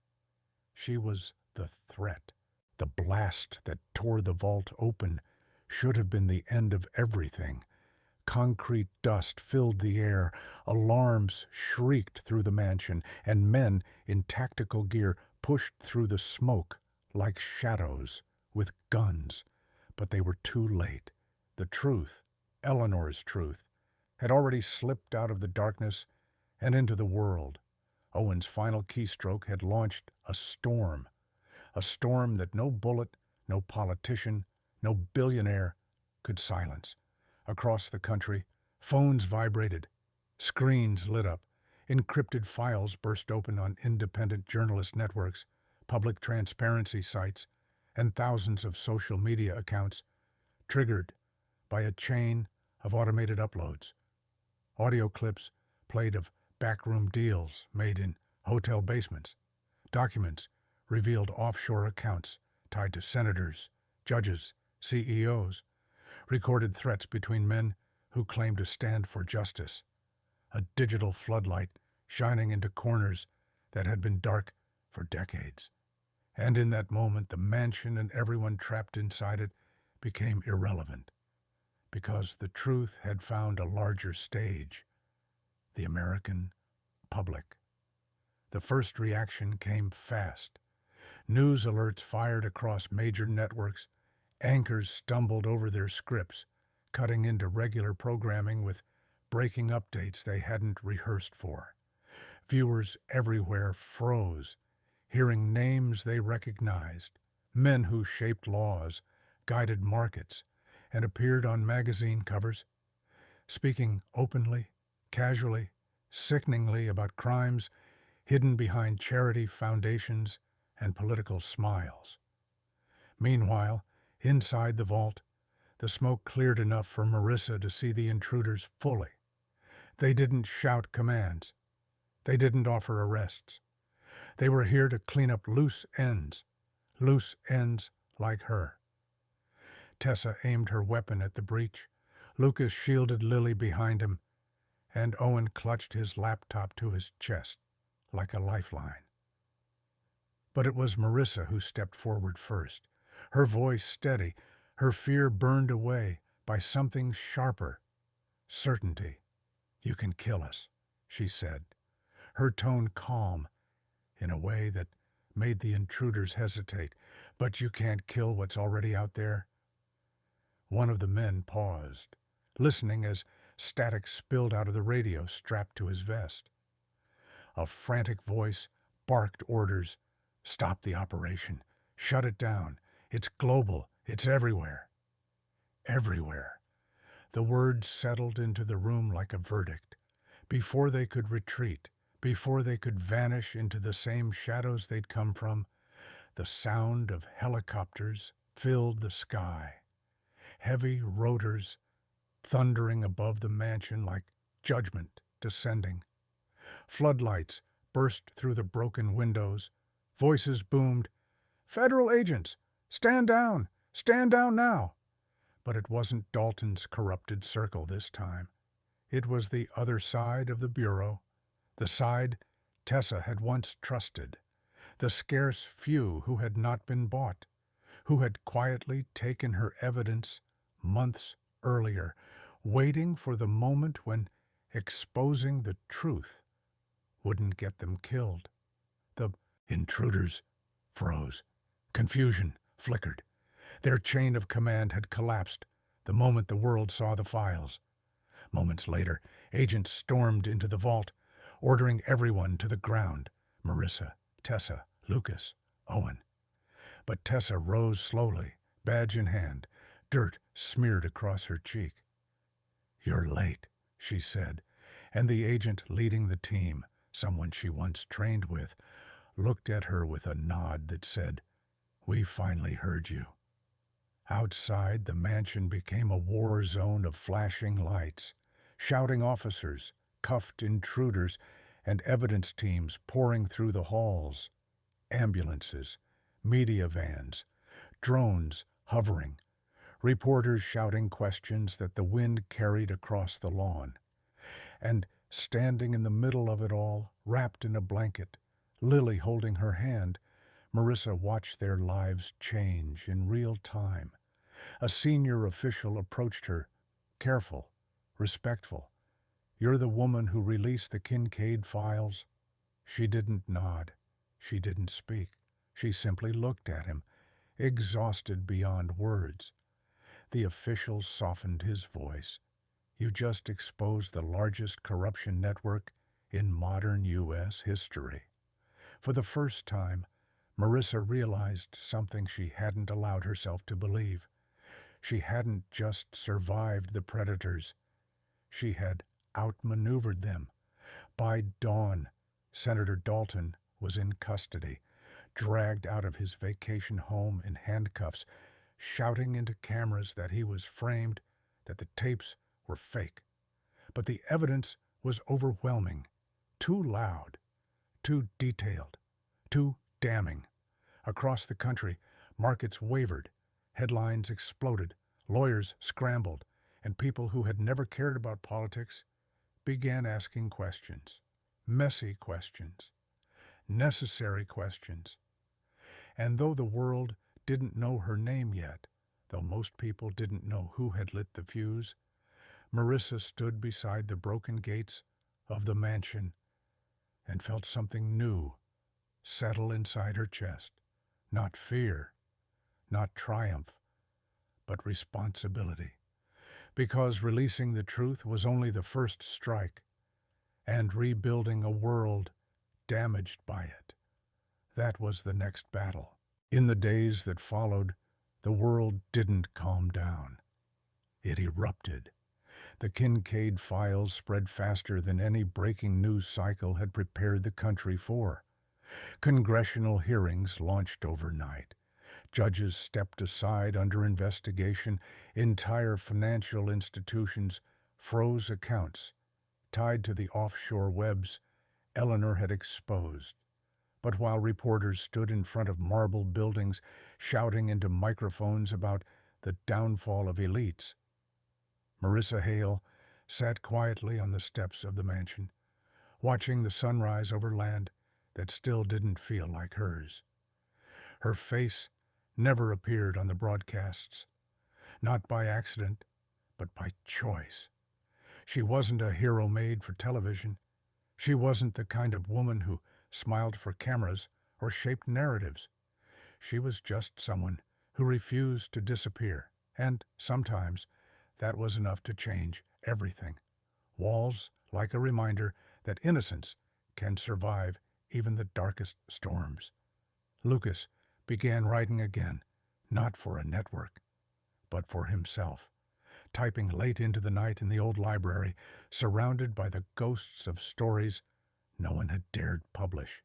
She was the threat. The blast that tore the vault open should have been the end of everything. Concrete dust filled the air, alarms shrieked through the mansion, and men in tactical gear pushed through the smoke like shadows with guns. But they were too late. The truth, Eleanor's truth, had already slipped out of the darkness and into the world. Owen's final keystroke had launched a storm that no bullet, no politician, no billionaire could silence. Across the country, phones vibrated, screens lit up, encrypted files burst open on independent journalist networks, public transparency sites, and thousands of social media accounts, triggered by a chain of automated uploads. Audio clips played of backroom deals made in hotel basements. Documents revealed offshore accounts tied to senators, judges, CEOs, recorded threats between men who claimed to stand for justice. A digital floodlight shining into corners that had been dark for decades. And in that moment, the mansion and everyone trapped inside it became irrelevant, because the truth had found a larger stage, the American public. The first reaction came fast. News alerts fired across major networks, Anchors stumbled over their scripts, cutting into regular programming with breaking updates they hadn't rehearsed for. Viewers everywhere froze, hearing names they recognized, men who shaped laws, guided markets, and appeared on magazine covers, speaking openly, casually, sickeningly about crimes hidden behind charity foundations and political smiles. Meanwhile, inside the vault, the smoke cleared enough for Marissa to see the intruders fully. They didn't shout commands. They didn't offer arrests. They were here to clean up loose ends like her. Tessa aimed her weapon at the breach. Lucas shielded Lily behind him, and Owen clutched his laptop to his chest like a lifeline. But it was Marissa who stepped forward first, her voice steady, her fear burned away by something sharper. Certainty. "You can kill us," she said, her tone calm in a way that made the intruders hesitate. "But you can't kill what's already out there." One of the men paused, listening as static spilled out of the radio strapped to his vest. A frantic voice barked orders. "Stop the operation. Shut it down. It's global. It's everywhere." Everywhere. The words settled into the room like a verdict. Before they could retreat, before they could vanish into the same shadows they'd come from, the sound of helicopters filled the sky. Heavy rotors thundering above the mansion like judgment descending. Floodlights burst through the broken windows. Voices boomed, "Federal agents! Stand down! Stand down now!" But it wasn't Dalton's corrupted circle this time. It was the other side of the Bureau, the side Tessa had once trusted, the scarce few who had not been bought, who had quietly taken her evidence months earlier, waiting for the moment when exposing the truth wouldn't get them killed. The intruders froze. Confusion flickered. Their chain of command had collapsed the moment the world saw the files. Moments later, agents stormed into the vault, ordering everyone to the ground. Marissa, Tessa, Lucas, Owen. But Tessa rose slowly, badge in hand, dirt smeared across her cheek. "You're late," she said, and the agent leading the team, someone she once trained with, looked at her with a nod that said, "We finally heard you." Outside, the mansion became a war zone of flashing lights, shouting officers, cuffed intruders, and evidence teams pouring through the halls. Ambulances, media vans, drones hovering, reporters shouting questions that the wind carried across the lawn. And standing in the middle of it all, wrapped in a blanket, Lily holding her hand, Marissa watched their lives change in real time. A senior official approached her, careful, respectful. "You're the woman who released the Kincaid files?" She didn't nod. She didn't speak. She simply looked at him, exhausted beyond words. The official softened his voice. "You just exposed the largest corruption network in modern U.S. history." For the first time, Marissa realized something she hadn't allowed herself to believe. She hadn't just survived the predators. She had outmaneuvered them. By dawn, Senator Dalton was in custody, dragged out of his vacation home in handcuffs, shouting into cameras that he was framed, that the tapes were fake. But the evidence was overwhelming, too loud, too detailed, too damning. Across the country, markets wavered, headlines exploded, lawyers scrambled, and people who had never cared about politics began asking questions. Messy questions. Necessary questions. And though the world didn't know her name yet, though most people didn't know who had lit the fuse, Marissa stood beside the broken gates of the mansion and felt something new settle inside her chest. Not fear, not triumph, but responsibility. Because releasing the truth was only the first strike, and rebuilding a world damaged by it, that was the next battle. In the days that followed, the world didn't calm down. It erupted. The Kincaid files spread faster than any breaking news cycle had prepared the country for. Congressional hearings launched overnight. Judges stepped aside under investigation. Entire financial institutions froze accounts tied to the offshore webs Eleanor had exposed. But while reporters stood in front of marble buildings shouting into microphones about the downfall of elites, Marissa Hale sat quietly on the steps of the mansion, watching the sunrise over land that still didn't feel like hers. Her face never appeared on the broadcasts, not by accident, but by choice. She wasn't a hero made for television. She wasn't the kind of woman who smiled for cameras or shaped narratives. She was just someone who refused to disappear, and sometimes that was enough to change everything. Walls like a reminder that innocence can survive even the darkest storms. Lucas began writing again, not for a network, but for himself, typing late into the night in the old library, surrounded by the ghosts of stories no one had dared publish.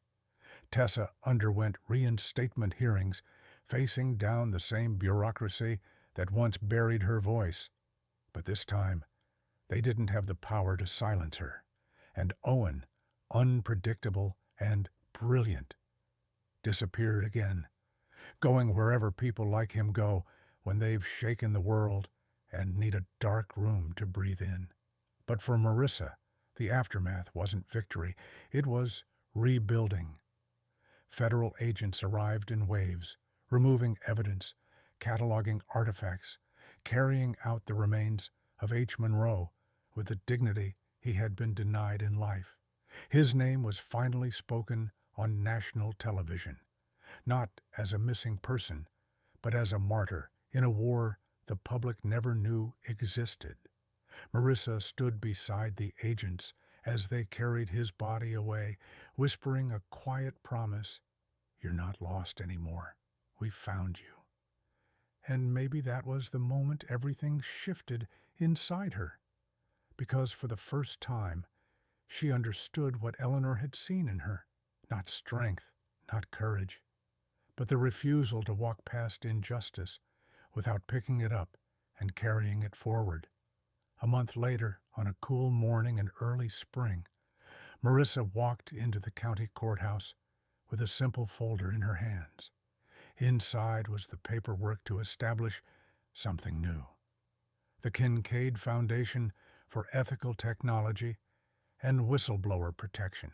Tessa underwent reinstatement hearings, facing down the same bureaucracy that once buried her voice. But this time, they didn't have the power to silence her. And Owen, unpredictable and brilliant, disappeared again, going wherever people like him go when they've shaken the world and need a dark room to breathe in. But for Marissa, the aftermath wasn't victory. It was rebuilding. Federal agents arrived in waves, removing evidence, cataloging artifacts, carrying out the remains of H. Monroe with the dignity he had been denied in life. His name was finally spoken on national television, not as a missing person, but as a martyr in a war the public never knew existed. Marissa stood beside the agents as they carried his body away, whispering a quiet promise, "You're not lost anymore. We found you." And maybe that was the moment everything shifted inside her, because for the first time, she understood what Eleanor had seen in her. Not strength, not courage, but the refusal to walk past injustice without picking it up and carrying it forward. A month later, on a cool morning in early spring, Marissa walked into the county courthouse with a simple folder in her hands. Inside was the paperwork to establish something new. The Kincaid Foundation for Ethical Technology and Whistleblower Protection.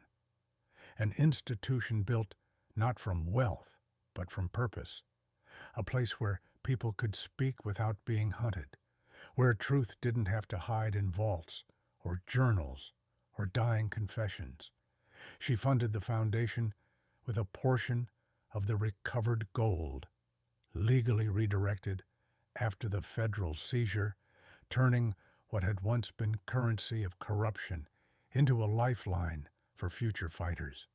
An institution built not from wealth, but from purpose. A place where people could speak without being hunted, where truth didn't have to hide in vaults or journals or dying confessions. She funded the foundation with a portion of the recovered gold, legally redirected after the federal seizure, turning what had once been currency of corruption into a lifeline for future fighters.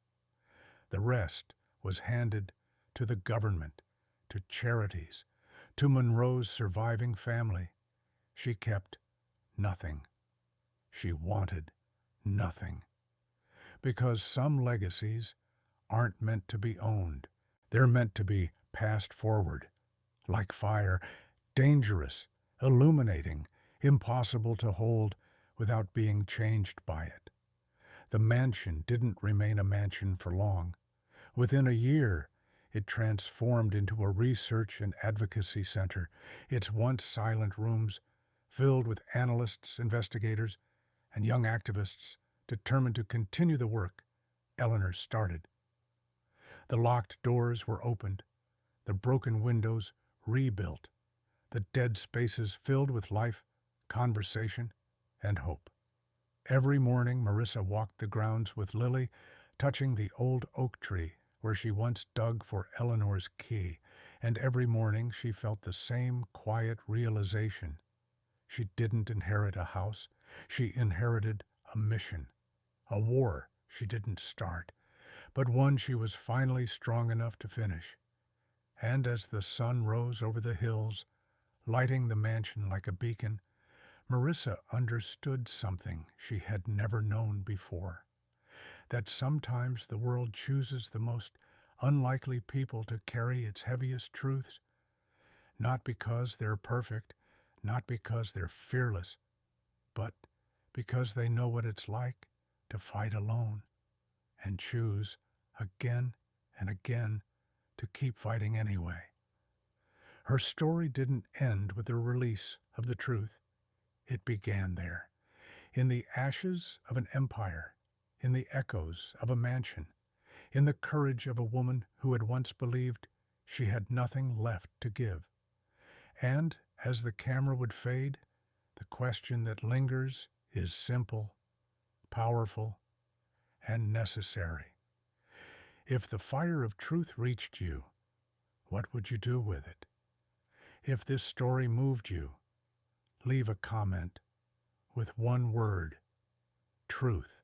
The rest was handed to the government, to charities, to Monroe's surviving family. She kept nothing. She wanted nothing. Because some legacies aren't meant to be owned. They're meant to be passed forward, like fire, dangerous, illuminating, impossible to hold without being changed by it. The mansion didn't remain a mansion for long. Within a year, it transformed into a research and advocacy center, its once silent rooms filled with analysts, investigators, and young activists determined to continue the work Eleanor started. The locked doors were opened, the broken windows rebuilt, the dead spaces filled with life, conversation, and hope. Every morning Marissa walked the grounds with Lily, touching the old oak tree where she once dug for Eleanor's key, and every morning she felt the same quiet realization. She didn't inherit a house, she inherited a mission, a war she didn't start, but one she was finally strong enough to finish. And as the sun rose over the hills, lighting the mansion like a beacon, Marissa understood something she had never known before. That sometimes the world chooses the most unlikely people to carry its heaviest truths, not because they're perfect, not because they're fearless, but because they know what it's like to fight alone and choose again and again to keep fighting anyway. Her story didn't end with the release of the truth. It began there, in the ashes of an empire, in the echoes of a mansion, in the courage of a woman who had once believed she had nothing left to give. And as the camera would fade, the question that lingers is simple, powerful, and necessary. If the fire of truth reached you, what would you do with it? If this story moved you, leave a comment with one word: truth.